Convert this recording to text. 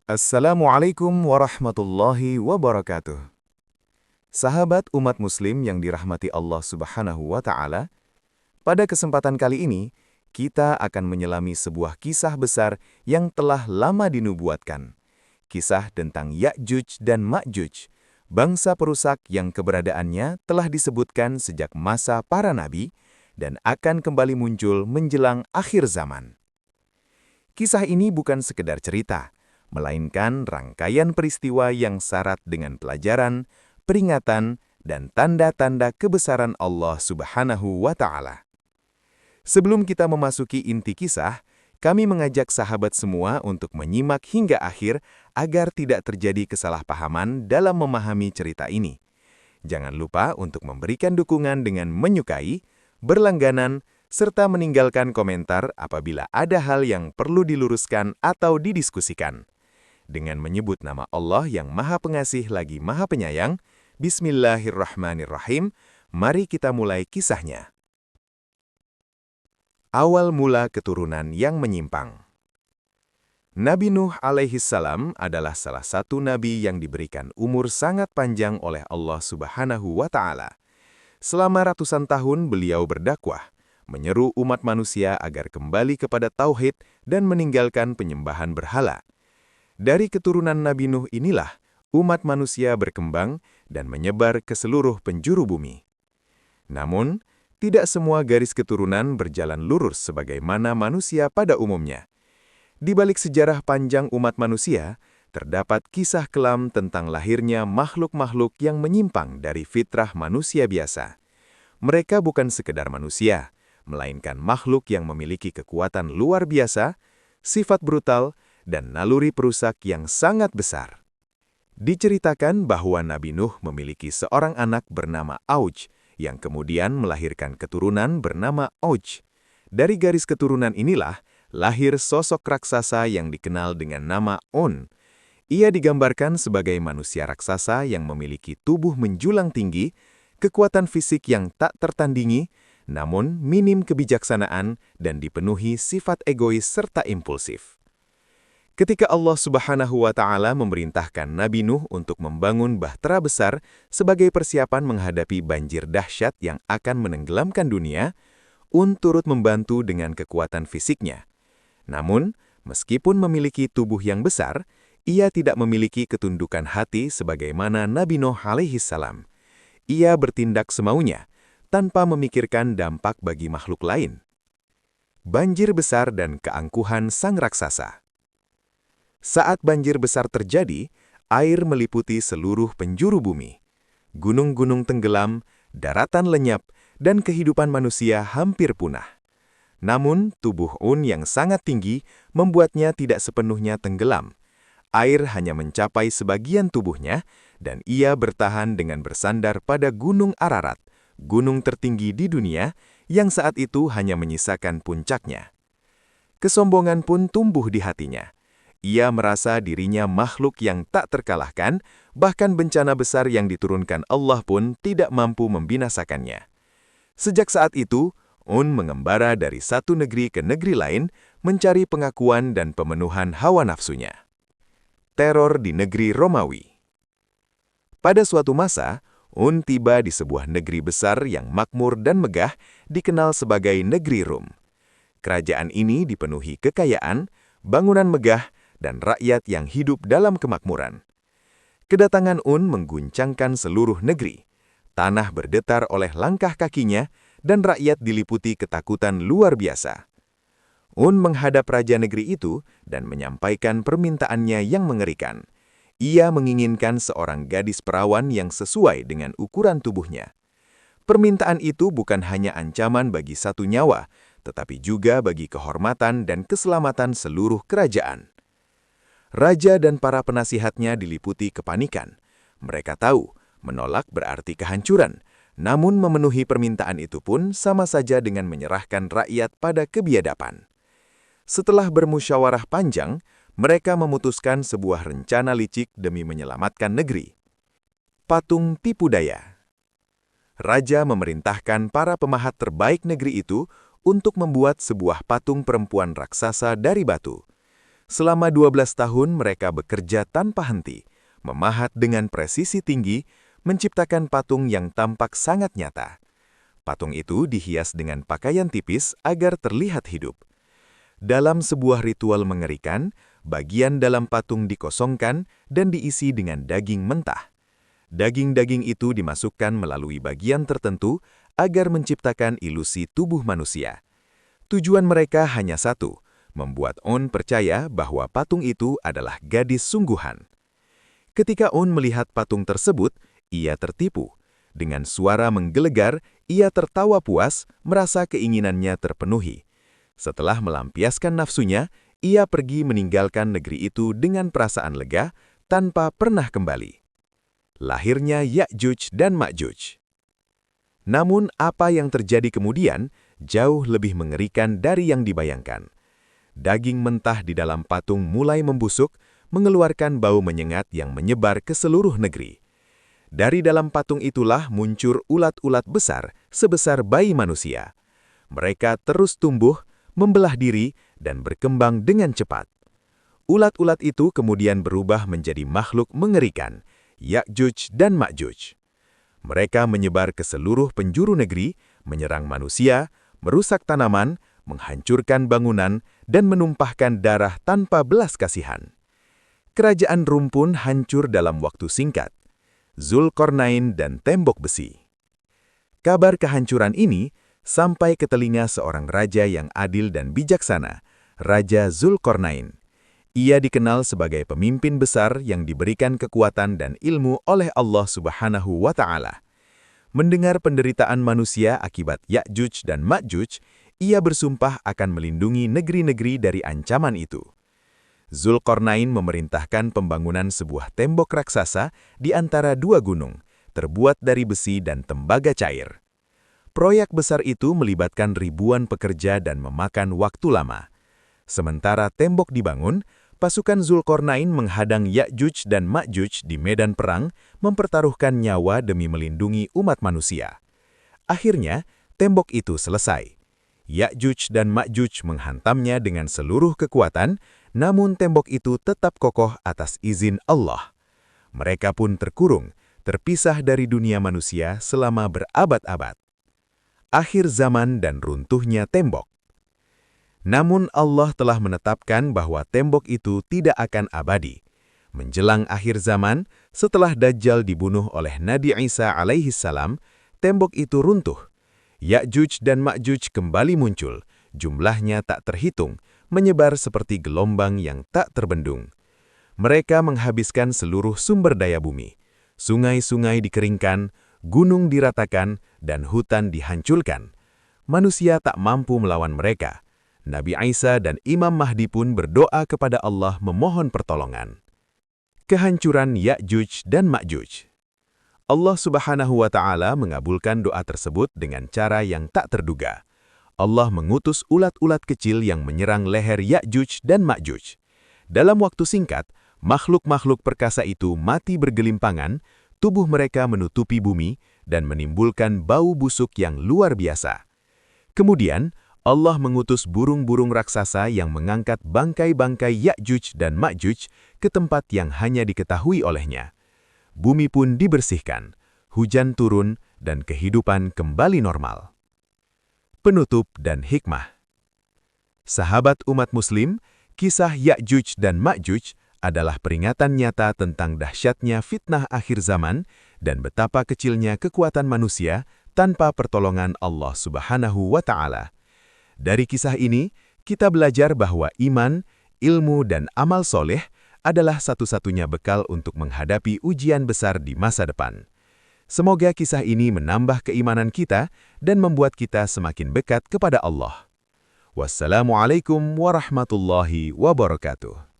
Assalamualaikum warahmatullahi wabarakatuh. Sahabat umat muslim yang dirahmati Allah Subhanahu wa Ta'ala, pada kesempatan kali ini kita akan menyelami sebuah kisah besar yang telah lama dinubuatkan. Kisah tentang Ya'juj dan Ma'juj, bangsa perusak yang keberadaannya telah disebutkan sejak masa para nabi dan akan kembali muncul menjelang akhir zaman. Kisah ini bukan sekedar cerita, melainkan rangkaian peristiwa yang syarat dengan pelajaran, peringatan, dan tanda-tanda kebesaran Allah Subhanahu wa Ta'ala. Sebelum kita memasuki inti kisah, kami mengajak sahabat semua untuk menyimak hingga akhir agar tidak terjadi kesalahpahaman dalam memahami cerita ini. Jangan lupa untuk memberikan dukungan dengan menyukai, berlangganan, serta meninggalkan komentar apabila ada hal yang perlu diluruskan atau didiskusikan. Dengan menyebut nama Allah yang Maha Pengasih lagi Maha Penyayang, Bismillahirrahmanirrahim, mari kita mulai kisahnya. Awal mula keturunan yang menyimpang. Nabi Nuh alaihissalam adalah salah satu nabi yang diberikan umur sangat panjang oleh Allah Subhanahu wa Ta'ala. Selama ratusan tahun beliau berdakwah, menyeru umat manusia agar kembali kepada tauhid dan meninggalkan penyembahan berhala. Dari keturunan Nabi Nuh inilah umat manusia berkembang dan menyebar ke seluruh penjuru bumi. Namun, tidak semua garis keturunan berjalan lurus sebagaimana manusia pada umumnya. Di balik sejarah panjang umat manusia, terdapat kisah kelam tentang lahirnya makhluk-makhluk yang menyimpang dari fitrah manusia biasa. Mereka bukan sekedar manusia, melainkan makhluk yang memiliki kekuatan luar biasa, sifat brutal, dan naluri perusak yang sangat besar. Diceritakan bahwa Nabi Nuh memiliki seorang anak bernama Auj, yang kemudian melahirkan keturunan bernama Oj. Dari garis keturunan inilah lahir sosok raksasa yang dikenal dengan nama On. Ia digambarkan sebagai manusia raksasa yang memiliki tubuh menjulang tinggi, kekuatan fisik yang tak tertandingi, namun minim kebijaksanaan dan dipenuhi sifat egois serta impulsif. Ketika Allah Subhanahu wa Ta'ala memerintahkan Nabi Nuh untuk membangun bahtera besar sebagai persiapan menghadapi banjir dahsyat yang akan menenggelamkan dunia, turut membantu dengan kekuatan fisiknya. Namun, meskipun memiliki tubuh yang besar, ia tidak memiliki ketundukan hati sebagaimana Nabi Nuh alaihissalam. Ia bertindak semaunya, tanpa memikirkan dampak bagi makhluk lain. Banjir besar dan keangkuhan sang raksasa. Saat banjir besar terjadi, air meliputi seluruh penjuru bumi. Gunung-gunung tenggelam, daratan lenyap, dan kehidupan manusia hampir punah. Namun, tubuh Un yang sangat tinggi membuatnya tidak sepenuhnya tenggelam. Air hanya mencapai sebagian tubuhnya, dan ia bertahan dengan bersandar pada Gunung Ararat, gunung tertinggi di dunia, yang saat itu hanya menyisakan puncaknya. Kesombongan pun tumbuh di hatinya. Ia merasa dirinya makhluk yang tak terkalahkan, bahkan bencana besar yang diturunkan Allah pun tidak mampu membinasakannya. Sejak saat itu, Un mengembara dari satu negeri ke negeri lain, mencari pengakuan dan pemenuhan hawa nafsunya. Teror di negeri Romawi. Pada suatu masa, Un tiba di sebuah negeri besar yang makmur dan megah, dikenal sebagai negeri Rum. Kerajaan ini dipenuhi kekayaan, bangunan megah, dan rakyat yang hidup dalam kemakmuran. Kedatangan Un mengguncangkan seluruh negeri. Tanah berdetar oleh langkah kakinya, dan rakyat diliputi ketakutan luar biasa. Un menghadap raja negeri itu dan menyampaikan permintaannya yang mengerikan. Ia menginginkan seorang gadis perawan yang sesuai dengan ukuran tubuhnya. Permintaan itu bukan hanya ancaman bagi satu nyawa, tetapi juga bagi kehormatan dan keselamatan seluruh kerajaan. Raja dan para penasihatnya diliputi kepanikan. Mereka tahu, menolak berarti kehancuran, namun memenuhi permintaan itu pun sama saja dengan menyerahkan rakyat pada kebiadaban. Setelah bermusyawarah panjang, mereka memutuskan sebuah rencana licik demi menyelamatkan negeri. Patung tipu daya. Raja memerintahkan para pemahat terbaik negeri itu untuk membuat sebuah patung perempuan raksasa dari batu. Selama 12 tahun mereka bekerja tanpa henti, memahat dengan presisi tinggi, menciptakan patung yang tampak sangat nyata. Patung itu dihias dengan pakaian tipis agar terlihat hidup. Dalam sebuah ritual mengerikan, bagian dalam patung dikosongkan dan diisi dengan daging mentah. Daging-daging itu dimasukkan melalui bagian tertentu agar menciptakan ilusi tubuh manusia. Tujuan mereka hanya satu, membuat On percaya bahwa patung itu adalah gadis sungguhan. Ketika On melihat patung tersebut, ia tertipu. Dengan suara menggelegar, ia tertawa puas, merasa keinginannya terpenuhi. Setelah melampiaskan nafsunya, ia pergi meninggalkan negeri itu dengan perasaan lega, tanpa pernah kembali. Lahirnya Ya'juj dan Ma'juj. Namun apa yang terjadi kemudian jauh lebih mengerikan dari yang dibayangkan. Daging mentah di dalam patung mulai membusuk, mengeluarkan bau menyengat yang menyebar ke seluruh negeri. Dari dalam patung itulah muncul ulat-ulat besar sebesar bayi manusia. Mereka terus tumbuh, membelah diri, dan berkembang dengan cepat. Ulat-ulat itu kemudian berubah menjadi makhluk mengerikan, Ya'juj dan Ma'juj. Mereka menyebar ke seluruh penjuru negeri, menyerang manusia, merusak tanaman, menghancurkan bangunan, dan menumpahkan darah tanpa belas kasihan. Kerajaan Rum pun hancur dalam waktu singkat. Zulkarnain dan tembok besi. Kabar kehancuran ini sampai ke telinga seorang raja yang adil dan bijaksana, Raja Zulkarnain. Ia dikenal sebagai pemimpin besar yang diberikan kekuatan dan ilmu oleh Allah Subhanahu wa Ta'ala. Mendengar penderitaan manusia akibat Ya'juj dan Ma'juj, ia bersumpah akan melindungi negeri-negeri dari ancaman itu. Zulkarnain memerintahkan pembangunan sebuah tembok raksasa di antara dua gunung, terbuat dari besi dan tembaga cair. Proyek besar itu melibatkan ribuan pekerja dan memakan waktu lama. Sementara tembok dibangun, pasukan Zulkarnain menghadang Ya'juj dan Ma'juj di medan perang, mempertaruhkan nyawa demi melindungi umat manusia. Akhirnya, tembok itu selesai. Ya'juj dan Ma'juj menghantamnya dengan seluruh kekuatan, namun tembok itu tetap kokoh atas izin Allah. Mereka pun terkurung, terpisah dari dunia manusia selama berabad-abad. Akhir zaman dan runtuhnya tembok. Namun Allah telah menetapkan bahwa tembok itu tidak akan abadi. Menjelang akhir zaman, setelah Dajjal dibunuh oleh Nabi Isa alaihissalam, tembok itu runtuh. Ya'juj dan Ma'juj kembali muncul, jumlahnya tak terhitung, menyebar seperti gelombang yang tak terbendung. Mereka menghabiskan seluruh sumber daya bumi. Sungai-sungai dikeringkan, gunung diratakan, dan hutan dihancurkan. Manusia tak mampu melawan mereka. Nabi Isa dan Imam Mahdi pun berdoa kepada Allah memohon pertolongan. Kehancuran Ya'juj dan Ma'juj. Allah Subhanahu wa Ta'ala mengabulkan doa tersebut dengan cara yang tak terduga. Allah mengutus ulat-ulat kecil yang menyerang leher Ya'juj dan Ma'juj. Dalam waktu singkat, makhluk-makhluk perkasa itu mati bergelimpangan, tubuh mereka menutupi bumi, dan menimbulkan bau busuk yang luar biasa. Kemudian, Allah mengutus burung-burung raksasa yang mengangkat bangkai-bangkai Ya'juj dan Ma'juj ke tempat yang hanya diketahui olehnya. Bumi pun dibersihkan, hujan turun, dan kehidupan kembali normal. Penutup dan hikmah. Sahabat umat muslim, kisah Ya'juj dan Ma'juj adalah peringatan nyata tentang dahsyatnya fitnah akhir zaman dan betapa kecilnya kekuatan manusia tanpa pertolongan Allah Subhanahu wa Ta'ala. Dari kisah ini, kita belajar bahwa iman, ilmu, dan amal soleh adalah satu-satunya bekal untuk menghadapi ujian besar di masa depan. Semoga kisah ini menambah keimanan kita dan membuat kita semakin dekat kepada Allah. Wassalamualaikum warahmatullahi wabarakatuh.